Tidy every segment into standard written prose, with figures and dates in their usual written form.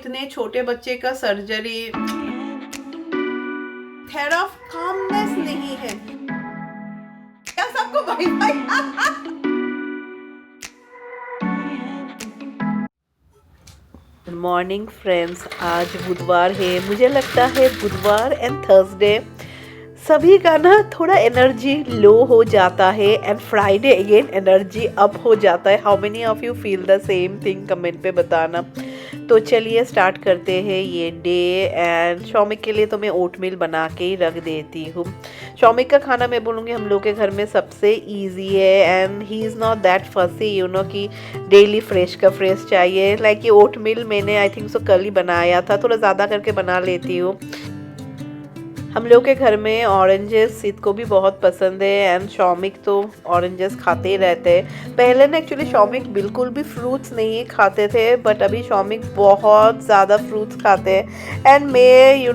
इतने छोटे बच्चे का सर्जरी थेयर ऑफ कामनेस नहीं है क्या सबको? भाई भाई गुड मॉर्निंग फ्रेंड्स, आज बुधवार है। मुझे लगता है बुधवार एंड थर्सडे सभी का ना थोड़ा एनर्जी लो हो जाता है and Friday again energy up हो जाता है। How many of you feel the same thing? Comment पे बताना। तो चलिए स्टार्ट करते हैं ये डे। एंड शौमिक के लिए तो मैं ओटमील बना के ही रख देती हूँ। शौमिक का खाना मैं बोलूँगी हम लोग के घर में सबसे इजी है and he is not that फसी कि डेली फ्रेश का फ्रेश चाहिए। लाइक ये ओटमील मैंने आई थिंक सो कल ही बनाया था, थोड़ा ज़्यादा करके बना लेती हूँ। हम लोग के घर में ऑरेंजेस सिद को भी बहुत पसंद है एंड शौमिक तो ऑरेंजेस खाते ही रहते हैं। पहले ना एक्चुअली शौमिक बिल्कुल भी फ्रूट्स नहीं खाते थे, बट अभी शौमिक बहुत ज़्यादा फ्रूट्स खाते हैं। एंड मैं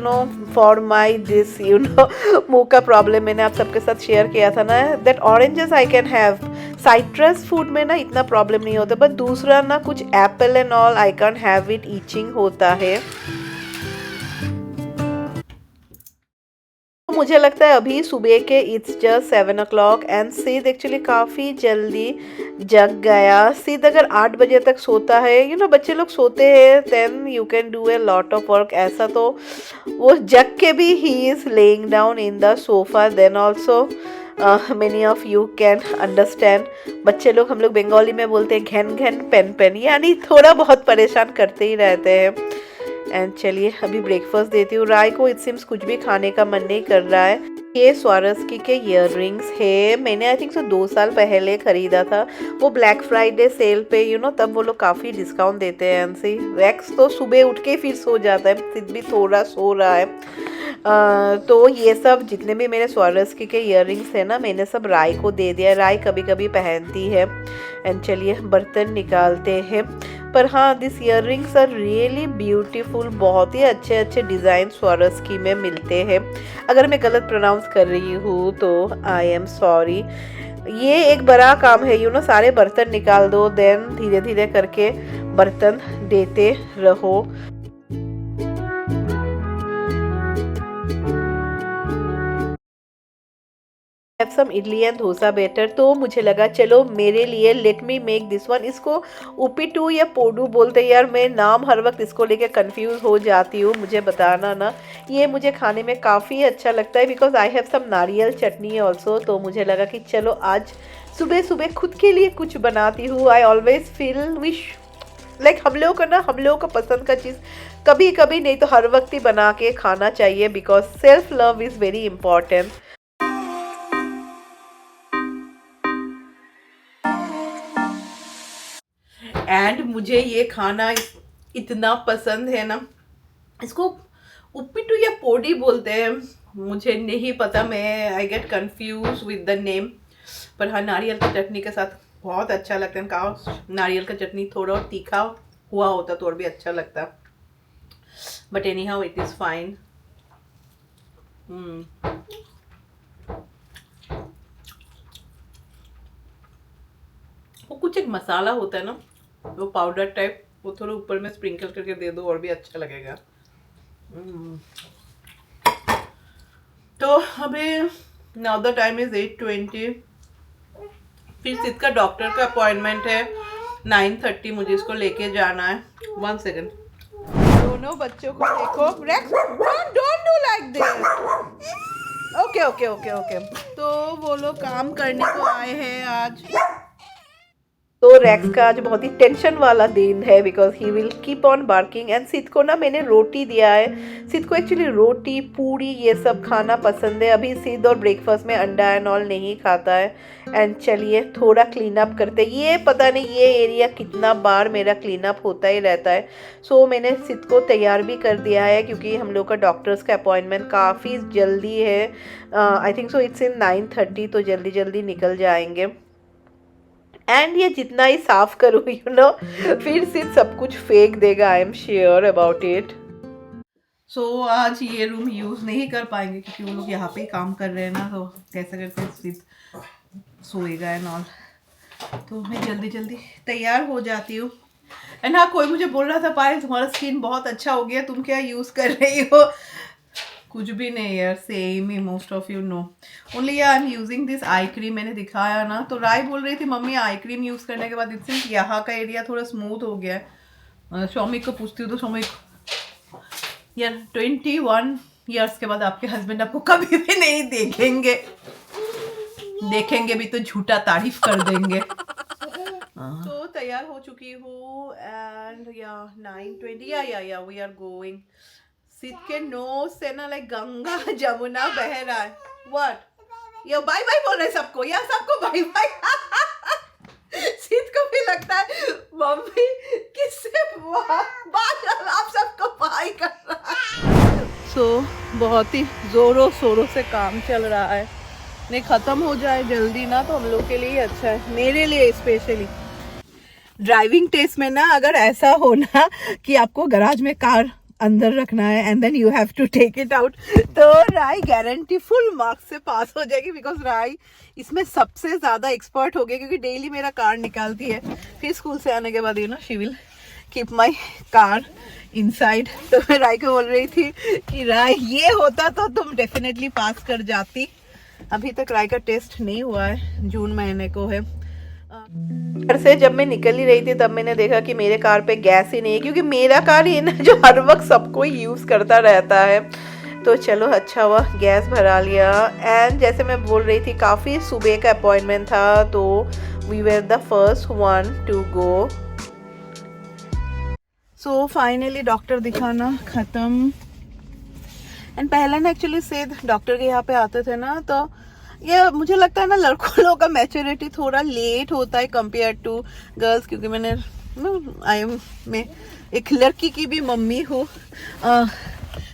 फॉर माई दिस मुंह का प्रॉब्लम मैंने आप सबके साथ शेयर किया था ना, that oranges I can have. Citrus food में ना इतना प्रॉब्लम नहीं होता, बट दूसरा ना कुछ apple and all I can have it, itching होता है। मुझे लगता है अभी सुबह के it's just 7 o'clock and Sid actually काफ़ी जल्दी जग गया। सिद अगर 8 बजे तक सोता है, बच्चे लोग सोते हैं then you can do a lot of work. ऐसा तो वो जग के भी he is lying down in the sofa. Then also many of you can understand, बच्चे लोग हम लोग बंगाली में बोलते हैं घन घन पेन पेन, यानी थोड़ा बहुत परेशान करते ही रहते हैं। एंड चलिए अभी ब्रेकफास्ट देती हूँ। राय को इट सिम्स कुछ भी खाने का मन नहीं कर रहा है। ये स्वारोस्की के ईयर रिंग्स है, मैंने आई थिंक सो 2 साल पहले खरीदा था। वो ब्लैक फ्राइडे सेल पे तब वो लोग काफ़ी डिस्काउंट देते हैं। एंड सी रैक्स तो सुबह उठ के फिर सो जाता है, सिद्ध भी थोड़ा सो रहा है। तो ये सब जितने भी मेरे स्वारोस्की के ईयर रिंग्स है ना, मैंने सब राय को दे दिया। राय कभी कभी पहनती है। एंड चलिए बर्तन निकालते हैं। पर हाँ, this year rings are really beautiful. बहुत ही अच्छे अच्छे डिज़ाइन स्वारोस्की में मिलते हैं। अगर मैं गलत प्रोनाउंस कर रही हूँ तो आई एम सॉरी। ये एक बड़ा काम है सारे बर्तन निकाल दो, देन धीरे धीरे करके बर्तन देते रहो। Have some idli and dosa better, तो मुझे लगा चलो मेरे लिए let me make this one. इसको उपिटू या पोडू बोलते हैं यार, मैं नाम हर वक्त इसको लेके कंफ्यूज हो जाती हूँ, मुझे बताना ना। ये मुझे खाने में काफ़ी अच्छा लगता है बिकॉज आई हैव सम नारियल चटनी ऑल्सो। तो मुझे लगा कि चलो आज सुबह सुबह खुद के लिए कुछ बनाती हूँ। I always feel wish like हम लोगों का पसंद का चीज़ कभी कभी नहीं तो हर वक्त ही बना के खाना चाहिए, because self love is very important. And मुझे ये खाना इतना पसंद है ना, इसको उप्पिटू या पोडी बोलते हैं, मुझे नहीं पता, मैं I get confuse with the name. पर हाँ, नारियल की चटनी के साथ बहुत अच्छा लगता है। कहा नारियल का चटनी थोड़ा और तीखा हुआ होता तो और भी अच्छा लगता, but any how it is fine. वो कुछ एक मसाला होता है ना, वो पाउडर टाइप, वो थोड़ा ऊपर में स्प्रिंकल करके दे दो और भी अच्छा लगेगा। तो अभी नाउ द टाइम इज 8:20। फिर सिद्ध का डॉक्टर का अपॉइंटमेंट है 9:30, मुझे इसको लेके जाना है। 1 सेकेंड। दोनों बच्चों को देखो, Rex don't do like this. Okay okay okay okay. तो वो लोग काम करने को आए हैं आज। तो रैक्स का आज बहुत ही टेंशन वाला दिन है because he will keep on barking. And सिद्ध को ना मैंने रोटी दिया है। सिद्ध को एक्चुअली रोटी पूरी ये सब खाना पसंद है। अभी सिद्ध और ब्रेकफास्ट में अंडा एंड ऑल नहीं खाता है। एंड चलिए थोड़ा क्लीन अप करते, ये पता नहीं ये एरिया कितना बार मेरा क्लीन अप होता ही रहता है। सो मैंने सिद्ध को तैयार भी कर दिया है क्योंकि हम लोग का डॉक्टर्स का अपॉइंटमेंट काफ़ी जल्दी है। आई थिंक सो इट्स इन 9:30, तो जल्दी जल्दी निकल जाएंगे। एंड ये जितना ही साफ करूँ फिर सिर्फ सब कुछ फेंक देगा, I am sure about it. So आज ये रूम यूज़ नहीं कर पाएंगे क्योंकि वो लोग यहाँ पे ही काम कर रहे हैं ना, तो कैसे करके सिर्फ सोएगा एंड ऑल। तो मैं जल्दी जल्दी तैयार हो जाती हूँ। एंड हाँ, कोई मुझे बोल रहा था पायल तुम्हारा स्किन बहुत अच्छा हो गया, तुम क्या यूज कर रही हो? कुछ भी नहीं यार, same he, most of you know. Only I am using this eye cream, मैंने दिखाया ना, तो राय बोल रही थी मम्मी आई क्रीम यूज करने के बाद इससे यहाँ का एरिया थोड़ा स्मूथ हो गया है। शौमिक को पूछती हूँ तो शौमिक, यार 21 ईयर्स के बाद आपके हस्बैंड आपको कभी भी नहीं देखेंगे, देखेंगे भी तो झूठा तारीफ कर देंगे। तो तैयार हो चुकी हूँ एंड या 9:20 या वी आर गोइंग। सिद्ध के नोज से ना लाइक गंगा जमुना बह रहा है। व्हाट? यो बाय बाय बोल रहे सबको, या सबको बाय बाय। सिद्ध को भी लगता है मम्मी किससे बात आप सबको बाय कर रहा है। सो बहुत ही जोरों शोरों से काम चल रहा है, नहीं खत्म हो जाए जल्दी ना तो हम लोग के लिए अच्छा है, मेरे लिए स्पेशली। ड्राइविंग टेस्ट में ना अगर ऐसा हो ना कि आपको गराज में कार अंदर रखना है and then you have to take it out, तो राय गारंटी फुल मार्क्स से पास हो जाएगी, बिकॉज राय इसमें सबसे ज्यादा एक्सपर्ट हो गया, क्योंकि डेली मेरा कार निकालती है। फिर स्कूल से आने के बाद you know she will keep my car inside. तो मैं राय को बोल रही थी कि राय ये होता तो तुम डेफिनेटली पास कर जाती। अभी तक राय का टेस्ट नहीं हुआ है, जून महीने को है। घर से जब मैं निकल ही रही थी तब मैंने देखा कि मेरे कार पे गैस ही नहीं है, क्योंकि मेरा कार ही ना जो हर वक्त सबको यूज करता रहता है। तो चलो अच्छा हुआ गैस भरा लिया। एंड जैसे मैं बोल रही थी काफ़ी सुबह का अपॉइंटमेंट था, तो we were the first one to go. So finally doctor दिखाना खत्म। एंड पहले ना एक्चुअली सेद डॉक्टर के यहाँ पे आते थे ना, तो ये मुझे लगता है ना लड़कों लोगों का मैच्योरिटी थोड़ा लेट होता है कंपेयर टू गर्ल्स, क्योंकि मैंने आई एम में एक लड़की की भी मम्मी हूँ।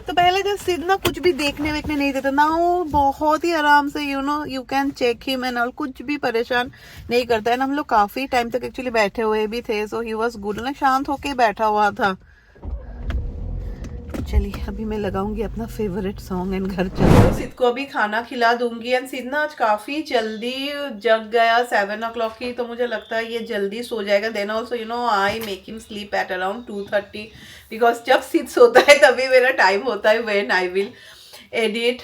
तो पहले जो सिद्ध ना कुछ भी देखने वेखने नहीं देता ना, वो बहुत ही आराम से you know you can check him and all, कुछ भी परेशान नहीं करता है ना। हम लोग काफी टाइम तक एक्चुअली बैठे हुए भी थे, सो ही वॉज गुड ना, शांत होके बैठा हुआ था। चलिए अभी मैं लगाऊंगी अपना फेवरेट सॉन्ग एंड घर चलो। सिद्ध को अभी खाना खिला दूंगी। एंड सिद्ध ना आज काफी जल्दी जग गया 7 o'clock की, तो मुझे लगता है ये जल्दी सो जाएगा। Then also you know I make him sleep at around 2:30, because जब सिद्ध सोता है तभी मेरा टाइम होता है व्हेन आई विल एडिट।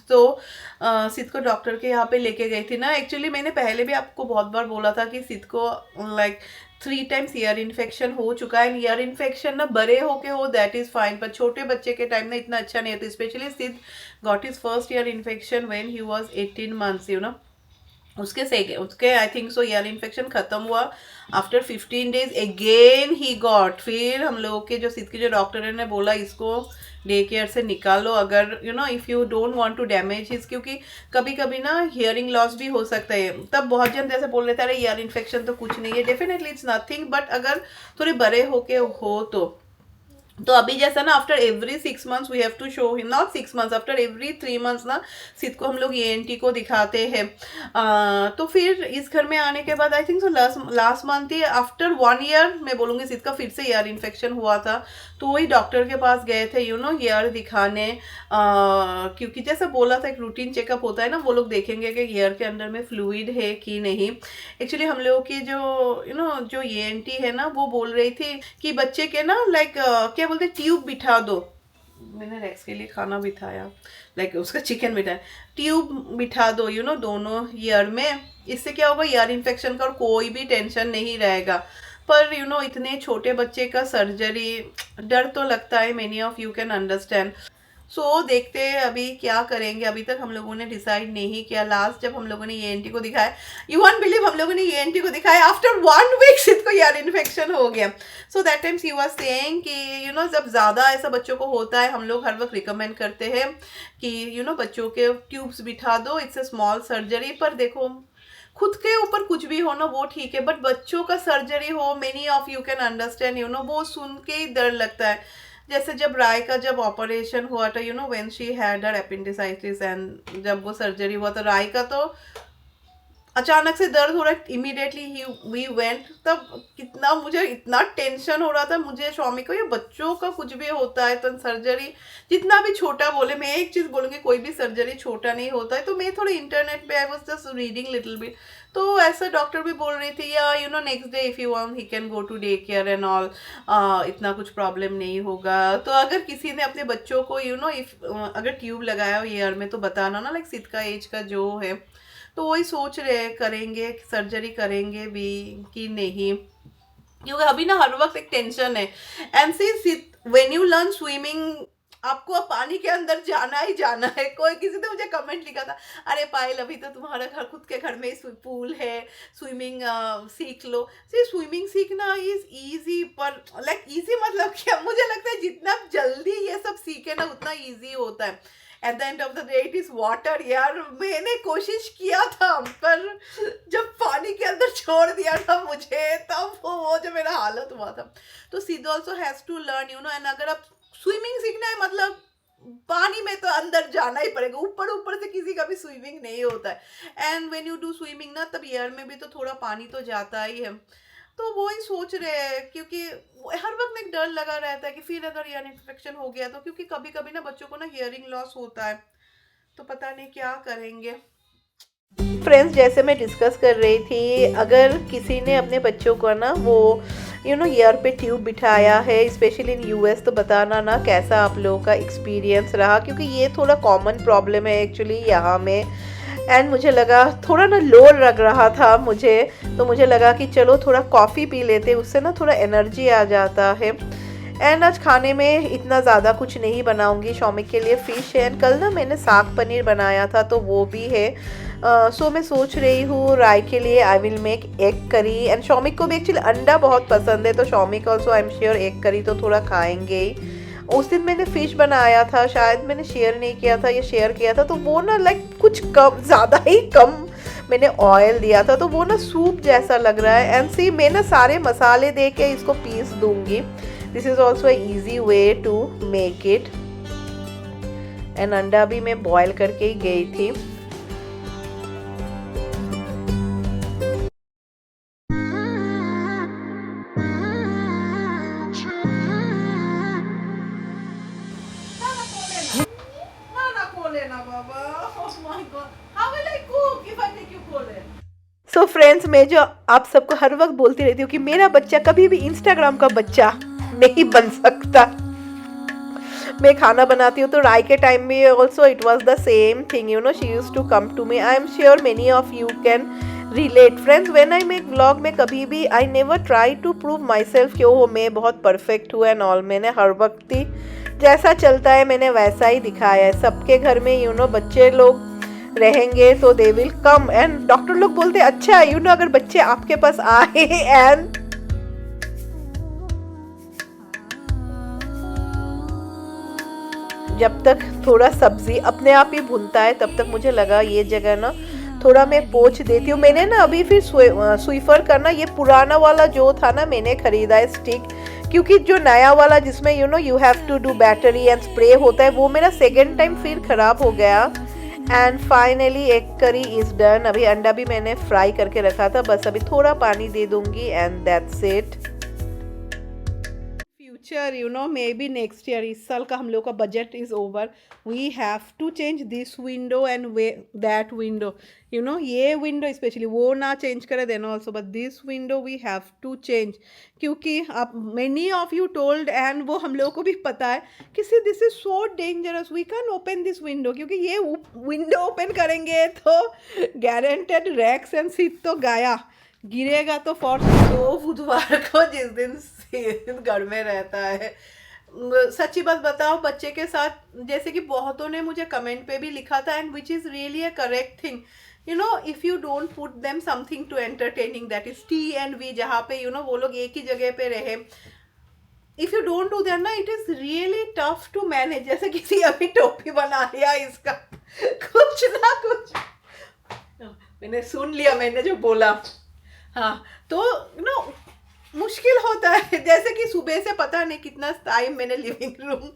तो सिद्ध को डॉक्टर के यहाँ पे लेके गई थी ना। एक्चुअली मैंने पहले भी आपको बहुत बार बोला था कि सिद्ध को लाइक 3 times ईयर इन्फेक्शन हो चुका है। ईयर इन्फेक्शन ना बड़े होके हो दैट इज फाइन, पर छोटे बच्चे के टाइम ना इतना अच्छा नहीं होता। Specially Siddh got his first ear infection when he was 18 months you know. उसके I think so ear infection खत्म हुआ after 15 days again he got. फिर हम लोगों के जो सिद्ध के जो डॉक्टर ने बोला इसको डे केयर से निकालो, अगर you know if you don't want to damage his, क्योंकि कभी कभी ना हियरिंग लॉस भी हो सकता है। तब बहुत जन जैसे बोल रहे थे अरे ईयर इन्फेक्शन तो कुछ नहीं है, डेफिनेटली इट्स नथिंग, बट अगर थोड़े बड़े होके हो तो अभी जैसा ना after every 6 months we have to show him, not 6 months, after every 3 months ना सिद्ध को हम लोग ENT को दिखाते हैं। तो फिर इस घर में आने के बाद आई थिंक सो लास्ट मंथ ही आफ्टर 1 year मैं बोलूँगी सिद्ध का फिर से ईयर इन्फेक्शन हुआ था। तो वही डॉक्टर के पास गए थे यू नो ईयर दिखाने, क्योंकि जैसे बोला था एक रूटीन चेकअप होता है ना, वो लोग देखेंगे कि ईयर के अंदर में फ्लूइड है कि नहीं। एक्चुअली हम लोगों की जो यू नो जो ENT है ना, वो बोल रही थी कि बच्चे के ना लाइक क्या बोलते ट्यूब बिठा दो। मैंने रेक्स के लिए खाना बिठाया, लाइक उसका चिकन बिठाया, ट्यूब बिठा दो यू नो दोनों ईयर में। इससे क्या होगा ईयर इन्फेक्शन का और कोई भी टेंशन नहीं रहेगा। पर यू नो इतने छोटे बच्चे का सर्जरी, डर तो लगता है, many of you can understand. So देखते हैं अभी क्या करेंगे। अभी तक हम लोगों ने डिसाइड नहीं किया। लास्ट जब हम लोगों ने ENT को दिखाया, यू वॉन्ट बिलीव, हम लोगों ने ENT को दिखाया आफ्टर 1 week सिद्ध को ईयर इन्फेक्शन हो गया। So that times he was saying कि यू नो जब ज़्यादा ऐसा बच्चों को होता है, हम लोग हर वक्त रिकमेंड करते हैं कि यू नो बच्चों के ट्यूब्स बिठा दो, इट्स अ स्मॉल सर्जरी। पर देखो खुद के ऊपर कुछ भी हो ना वो ठीक है, बट बच्चों का सर्जरी हो, many of you can understand you know, वो सुन के ही डर लगता है। जैसे जब राय का जब ऑपरेशन हुआ था you know when she had her appendicitis, and जब वो सर्जरी हुआ तो राय का तो अचानक से दर्द हो रहा है, इमीडिएटली ही वी वेंट। तब कितना मुझे इतना टेंशन हो रहा था मुझे, स्वामी को, ये बच्चों का कुछ भी होता है तो सर्जरी जितना भी छोटा बोले, मैं एक चीज़ बोलूँगी, कोई भी सर्जरी छोटा नहीं होता है। तो मैं थोड़ी इंटरनेट पे I was just reading little bit, तो ऐसा डॉक्टर भी बोल रही थी, या you know next day if you want he can go to day care and all, इतना कुछ प्रॉब्लम नहीं होगा। तो अगर किसी ने अपने बच्चों को यू नो इफ अगर ट्यूब लगाया हो ईयर में तो बताना ना, लाइक सिद का एज का जो है। तो वही सोच रहे हैं करेंगे सर्जरी करेंगे भी कि नहीं, क्योंकि अभी ना हर वक्त एक टेंशन है। And see when you learn swimming, आपको अब पानी के अंदर जाना ही जाना है। कोई किसी ने मुझे कमेंट लिखा था, अरे पायल अभी तो तुम्हारा घर खुद के घर में ही पूल है, स्विमिंग सीख लो। सी स्विमिंग सीखना इज इजी, पर लाइक इजी मतलब क्या, मुझे लगता है जितना जल्दी ये सब सीखे ना उतना इजी होता है। At the end of the day it is water. यार मैंने कोशिश किया था, पर जब पानी के अंदर छोड़ दिया था मुझे, तब वो जो मेरा हालत हुआ था। तो Siddh also has to learn you know. And अगर आप स्विमिंग सीखना है मतलब पानी में तो अंदर जाना ही पड़ेगा, ऊपर ऊपर से किसी का भी स्विमिंग नहीं होता है। And when you do swimming ना, तब एयर में भी तो थोड़ा पानी तो जाता ही है। तो वो ही सोच रहे हैं, क्योंकि हर वक्त एक डर लगा रहता है कि फिर अगर ईयर इन्फेक्शन हो गया तो, क्योंकि कभी कभी ना बच्चों को ना हियरिंग लॉस होता है, तो पता नहीं क्या करेंगे। फ्रेंड्स, जैसे मैं डिस्कस कर रही थी, अगर किसी ने अपने बच्चों को ना वो यू नो ईयर पे ट्यूब बिठाया है, स्पेशली इन यूएस, तो बताना ना कैसा आप लोगों का एक्सपीरियंस रहा, क्योंकि ये थोड़ा कॉमन प्रॉब्लम है एक्चुअली यहाँ में। एंड मुझे लगा थोड़ा ना लो लग रहा था मुझे, तो मुझे लगा कि चलो थोड़ा कॉफ़ी पी लेते, उससे ना थोड़ा एनर्जी आ जाता है। एंड आज खाने में इतना ज़्यादा कुछ नहीं बनाऊंगी, शौमिक के लिए फ़िश है। एंड कल ना मैंने साग पनीर बनाया था तो वो भी है। सो मैं सोच रही हूँ राय के लिए I will make egg curry. And Shoumik को भी एक्चुअली अंडा बहुत पसंद है, तो Shoumik also I am sure egg curry तो थोड़ा खाएंगे ही। उस दिन मैंने फ़िश बनाया था, शायद मैंने शेयर नहीं किया था या शेयर किया था, तो वो ना लाइक कुछ कम, ज़्यादा ही कम मैंने ऑयल दिया था, तो वो ना सूप जैसा लग रहा है। एंड सी मैं ना सारे मसाले दे के इसको पीस दूंगी। This is also easy way to make it. And अंडा भी मैं बॉयल करके ही गई थी। सो फ्रेंड्स, मैं जो आप सबको हर वक्त बोलती रहती हूँ कि मेरा बच्चा कभी भी इंस्टाग्राम का बच्चा नहीं बन सकता। मैं खाना बनाती हूँ तो राय के टाइम में also it was the same thing, you know, she use to come to me. I am sure many of you can relate. Friends, when I make vlog में कभी भी I never try to prove myself कि oh मैं बहुत perfect हूँ and all. मैंने हर वक्त ही जैसा चलता है मैंने वैसा ही दिखाया है। सबके घर में यू नो बच्चे लोग रहेंगे तो they will come. And doctor लोग बोलते हैं अच्छा यू नो अगर बच्चे आपके पास आए एंड जब तक थोड़ा सब्जी अपने आप ही भुनता है, तब तक मुझे लगा ये जगह ना थोड़ा मैं पोंछ देती हूँ। मैंने ना अभी फिर स्वीपर करना, ये पुराना वाला जो था ना मैंने खरीदा है स्टिक, क्योंकि जो नया वाला जिसमें you know you have to do battery and spray होता है, वो मेरा सेकेंड टाइम फिर ख़राब हो गया। And finally egg curry is done. अभी अंडा भी मैंने फ्राई करके रखा था, बस अभी थोड़ा पानी दे दूँगी and that's it. Future you know maybe next year, इस साल का हम लोग का budget is over, we have to change this window and way that window, you know ये विंडो स्पेशली वो ना चेंज करे देना also, but this window we have to change, क्योंकि आप many of you told and वो हम लोगों को भी पता है कि see this is so dangerous, we can open this window, क्योंकि ये विंडो ओपन करेंगे तो गारंटेड रैक्स एंड सीट तो गया, गिरेगा तो फॉर दो बुधवार को जिस दिन घर में रहता है। सच्ची बात बताओ, बच्चे के साथ जैसे कि बहुतों ने मुझे कमेंट पे भी लिखा था, and which is really a correct thing, you know if you don't put them something too entertaining, that is T and V, जहाँ पे यू नो वो लोग एक ही जगह पे रहे, if you don't do that ना it is really tough to manage. जैसे किसी अभी टोपी बना लिया इसका कुछ ना कुछ, मैंने सुन लिया मैंने जो बोला, हाँ तो नो मुश्किल होता है, जैसे कि सुबह से पता नहीं कितना टाइम मैंने लिविंग रूम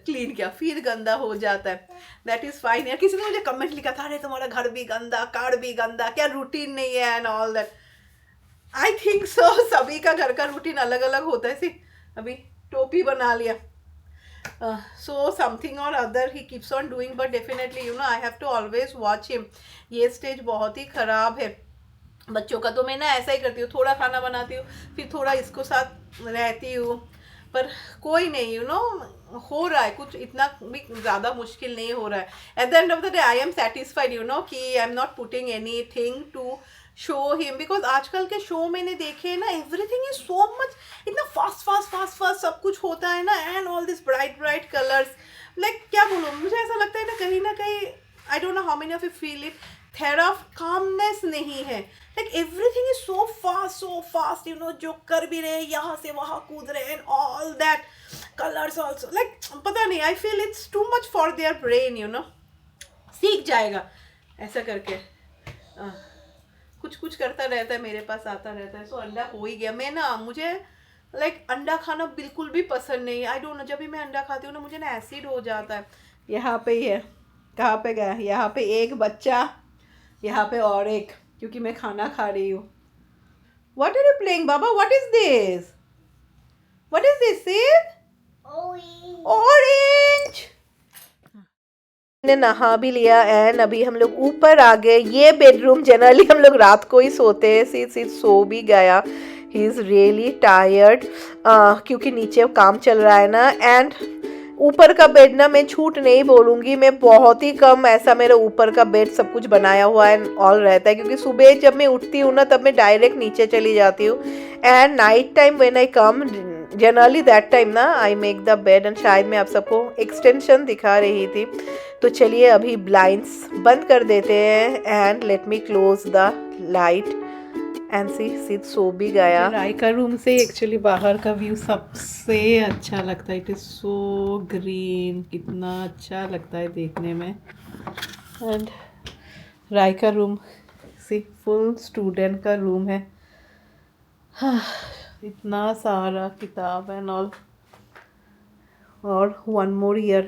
क्लीन किया, फिर गंदा हो जाता है। दैट इज़ फाइन यार। किसी ने मुझे कमेंट लिखा था, अरे तुम्हारा घर भी गंदा, कार भी गंदा, क्या रूटीन नहीं है and all that. I think सो सभी का घर का रूटीन अलग अलग होता है। सी अभी टोपी बना लिया, सो समथिंग और other he keeps on doing, but definitely I have to always watch him. ये स्टेज बहुत ही ख़राब है बच्चों का। तो मैं ना ऐसा ही करती हूँ, थोड़ा खाना बनाती हूँ, फिर थोड़ा इसको साथ रहती हूँ, पर कोई नहीं हो रहा है, कुछ इतना भी ज़्यादा मुश्किल नहीं हो रहा है। At the end of the day I am satisfied कि I am not putting anything to show him, because आजकल के शो मैंने देखे ना, एवरीथिंग इज सो मच, इतना फास्ट फास्ट फास्ट फास्ट सब कुछ होता है ना, and all this bright bright colours, like क्या बोलूँ, मुझे ऐसा लगता है ना कहीं I don't know how many of you feel it, there of calmness नहीं है। Like everything is so fast जो कर भी रहे यहाँ से वहाँ कूद रहे and all that, colours also, like पता नहीं, I feel it's too much for their brain सीख जाएगा ऐसा करके। कुछ कुछ करता रहता है, मेरे पास आता रहता है। सो अंडा हो ही गया। मैं ना, मुझे लाइक अंडा खाना बिल्कुल भी पसंद नहीं है। आई डोंट नो, जब भी मैं अंडा खाती हूँ ना, मुझे ना एसिड हो जाता है। यहाँ पे ही है, कहाँ पे गया, यहाँ पे एक बच्चा, यहाँ पे और एक, क्योंकि मैं खाना खा रही हूँ। What are you playing, Baba? What is this? What is this, Sid? Orange. ने नहा भी लिया एंड अभी हम लोग ऊपर आ गए। ये बेडरूम जनरली हम लोग रात को ही सोते हैं। सीध सो भी गया, ही इज़ रियली टायर्ड, क्योंकि नीचे काम चल रहा है ना। एंड ऊपर का बेड ना, मैं झूठ नहीं बोलूँगी, मैं बहुत ही कम ऐसा मेरा ऊपर का बेड सब कुछ बनाया हुआ है ऑल रहता है, क्योंकि सुबह जब मैं उठती हूँ ना, तब मैं डायरेक्ट नीचे चली जाती हूँ। And night time when I come, generally that time ना I make the bed. And शायद मैं आप सबको एक्सटेंशन दिखा रही थी, तो चलिए अभी ब्लाइंड्स बंद कर देते हैं and let me close the light and see सो भी गया। राय का रूम से एक्चुअली बाहर का व्यू सबसे अच्छा लगता है। इट इज़ सो ग्रीन, कितना अच्छा लगता है देखने में। एंड राय का रूम सी फुल स्टूडेंट का रूम है। इतना सारा किताब एंड ऑल, और 1 more year।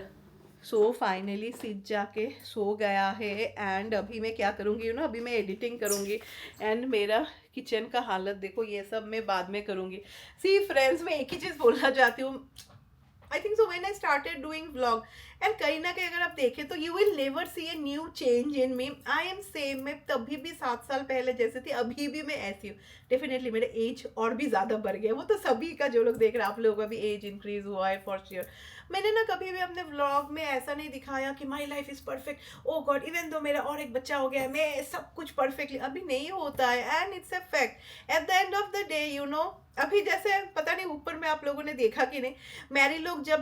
सो फाइनली सिद्ध जाके सो गया है। एंड अभी मैं क्या करूँगी अभी मैं एडिटिंग करूँगी। एंड मेरा किचन का हालत देखो, ये सब मैं बाद में करूँगी। सी फ्रेंड्स, मैं एक ही चीज़ बोलना चाहती हूँ। आई think so when I started doing vlog, and कहीं ना कहीं अगर आप देखें तो you will never see a new change in me. I M same. मैं तभी भी 7 साल पहले जैसे थी, अभी भी मैं ऐसी हूँ। डेफिनेटली मेरा एज और भी ज़्यादा बढ़ गया, वो तो सभी का, जो लोग देख रहे हैं, आप लोगों का भी एज इंक्रीज हुआ है फॉर श्योर। मैंने ना कभी भी अपने व्लॉग में ऐसा नहीं दिखाया कि my life is perfect, oh god, even though मेरा और एक बच्चा हो गया है, मैं सब कुछ परफेक्टली, अभी नहीं होता है। And it's a fact eight the end of the day. अभी जैसे पता नहीं ऊपर में आप लोगों ने देखा कि नहीं, मैरी लोग जब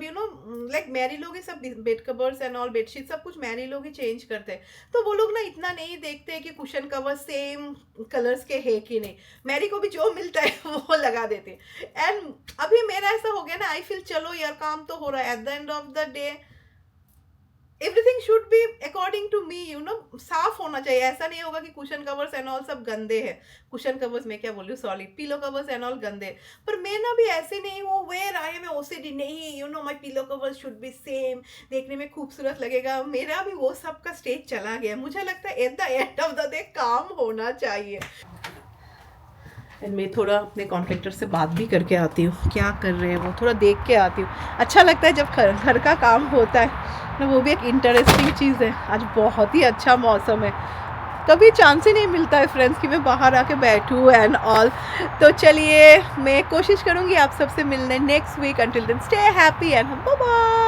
लाइक मैरी लोग ही सब bed covers and all, bedsheet सब कुछ मैरी लोग ही चेंज करते हैं। तो वो लोग ना इतना नहीं देखते हैं कि कुशन कवर सेम कलर्स के है कि नहीं। मैरी को भी जो मिलता है वो लगा देते हैं। एंड अभी मेरा ऐसा हो गया ना, आई फील चलो यार काम तो हो रहा है। At the end of the day everything should be according to me, साफ होना चाहिए। ऐसा नहीं होगा कि कुशन कवर्स एंड ऑल सब गंदे हैं। कुशन कवर्स मैं क्या बोल रही हूँ, sorry, pillow covers and all गंदे। पर मैं ना भी ऐसे नहीं हूँ वेयर आई एम ओसीडी, नहीं my pillow covers should be same, देखने में खूबसूरत लगेगा। मेरा भी वो सब का स्टेज चला गया। मुझे लगता है at the end of the day काम होना चाहिए। एंड मैं थोड़ा अपने कॉन्ट्रैक्टर से बात भी करके आती हूँ, क्या कर रहे हैं वो, थोड़ा देख के आती हूँ। अच्छा लगता है जब घर का काम होता है ना, वो भी एक इंटरेस्टिंग चीज़ है। आज बहुत ही अच्छा मौसम है, कभी चांस ही नहीं मिलता है फ्रेंड्स कि मैं बाहर आके बैठूँ एंड ऑल। तो चलिए मैं कोशिश करूँगी आप सबसे मिलने next week. Until then stay happy and bye bye.